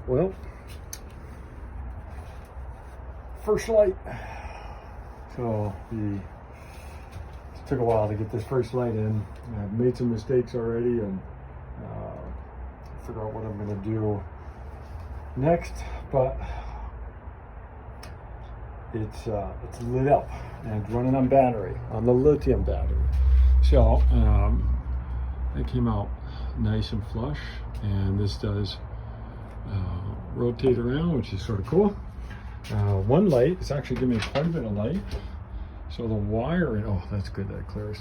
Well, first light. So it took a while to get this first light in. I've made some mistakes already, and figure out what I'm going to do next. But it's lit up and it's running on battery, on the lithium battery. So it came out nice and flush, and this does rotate around, which is sort of cool. One light, it's actually giving me quite a bit of light. So the wiring, oh, that's good, that clears.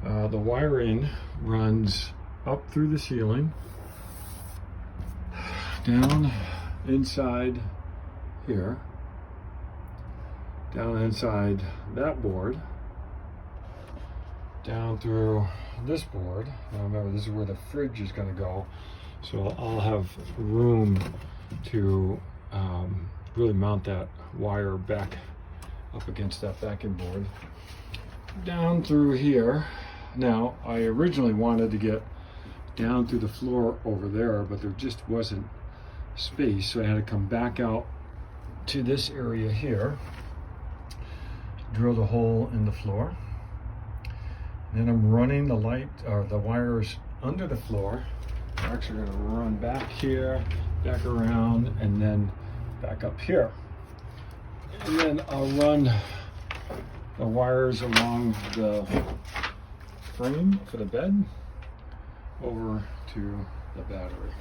The wiring runs up through the ceiling, down inside here, down inside that board, down through this board. Now remember, this is where the fridge is going to go, so I'll have room to really mount that wire back up against that backing board. Down through here. Now, I originally wanted to get down through the floor over there, but there just wasn't space, so I had to come back out to this area here, drill the hole in the floor, and then I'm running the light or the wires under the floor. I'm actually going to run back here, back around, and then back up here, and then I'll run the wires along the frame for the bed over to the battery.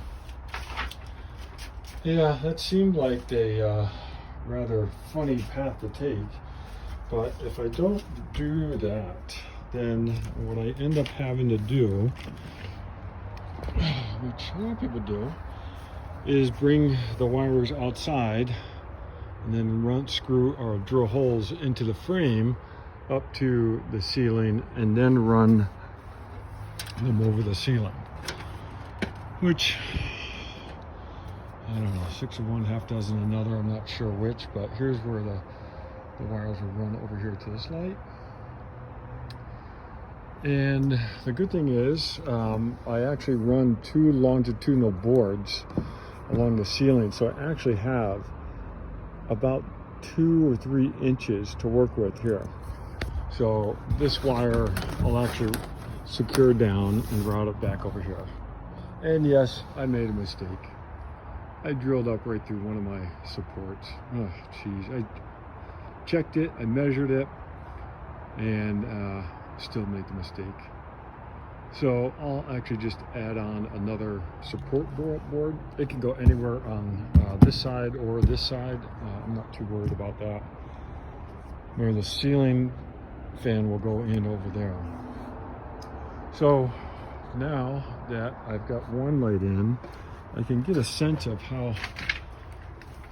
Yeah, that seemed like a rather funny path to take, but if I don't do that, then what I end up having to do, which a lot of people do, is bring the wires outside and then run, screw, or drill holes into the frame up to the ceiling, and then run them over the ceiling. Which, I don't know, 6 of one, half dozen another, I'm not sure which, but here's where the wires will run over here to this light. And the good thing is, I actually run 2 longitudinal boards along the ceiling, so I actually have about 2 or 3 inches to work with here. So this wire I'll actually secure down and route it back over here. And yes, I made a mistake. I drilled up right through one of my supports. Oh, geez. I checked it, I measured it, and still made the mistake. So I'll actually just add on another support board. It can go anywhere on this side or this side. I'm not too worried about that. Where the ceiling fan will go in over there. So now that I've got one light in, I can get a sense of how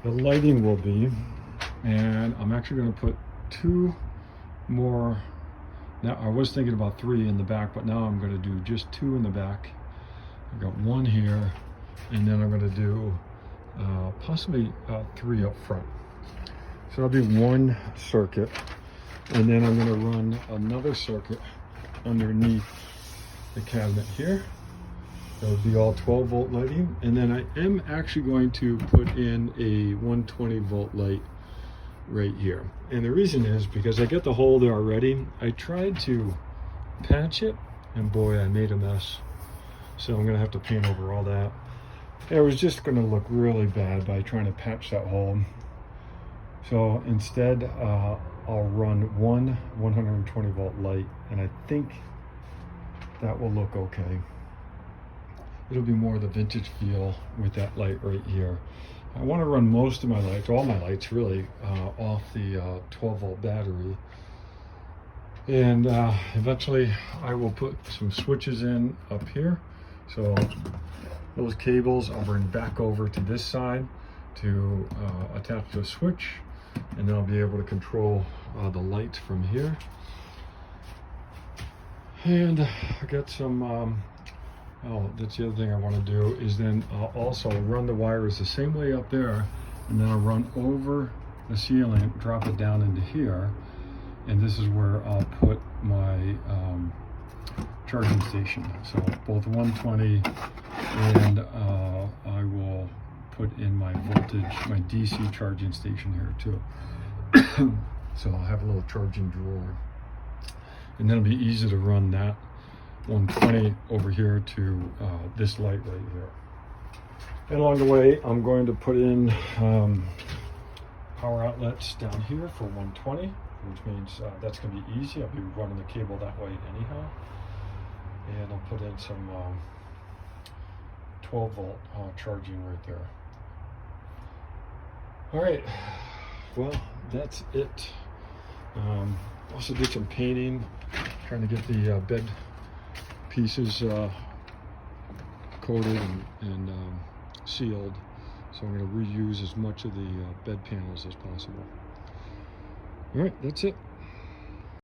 the lighting will be, and I'm actually going to put 2 more. Now, I was thinking about 3 in the back, but now I'm going to do just 2 in the back. I've got 1 here, and then I'm going to do possibly 3 up front. So I'll do 1 circuit, and then I'm going to run another circuit underneath the cabinet here. That would be all 12 volt lighting, and then I am actually going to put in a 120 volt light right here. And the reason is because I got the hole there already. I tried to patch it, and boy, I made a mess. So I'm gonna have to paint over all that. It was just gonna look really bad by trying to patch that hole. So instead, I'll run 1 120 volt light, and I think that will look okay. It'll be more the vintage feel with that light right here. I want to run most of my lights, all my lights really, off the 12 volt battery. And eventually I will put some switches in up here. So those cables I'll bring back over to this side to attach to a switch, and then I'll be able to control the lights from here. And I got some, oh, that's the other thing I want to do, is then I'll also run the wires the same way up there, and then I'll run over the ceiling, drop it down into here, and this is where I'll put my charging station. So both 120 and I will put put in my voltage, my DC charging station here too. So I'll have a little charging drawer, and then it'll be easy to run that 120 over here to this light right here. And along the way, I'm going to put in power outlets down here for 120, which means that's going to be easy. I'll be running the cable that way anyhow. And I'll put in some 12 volt charging right there. All right, well, that's it. Also did some painting, trying to get the bed pieces coated and sealed. So I'm going to reuse as much of the bed panels as possible. All right, that's it.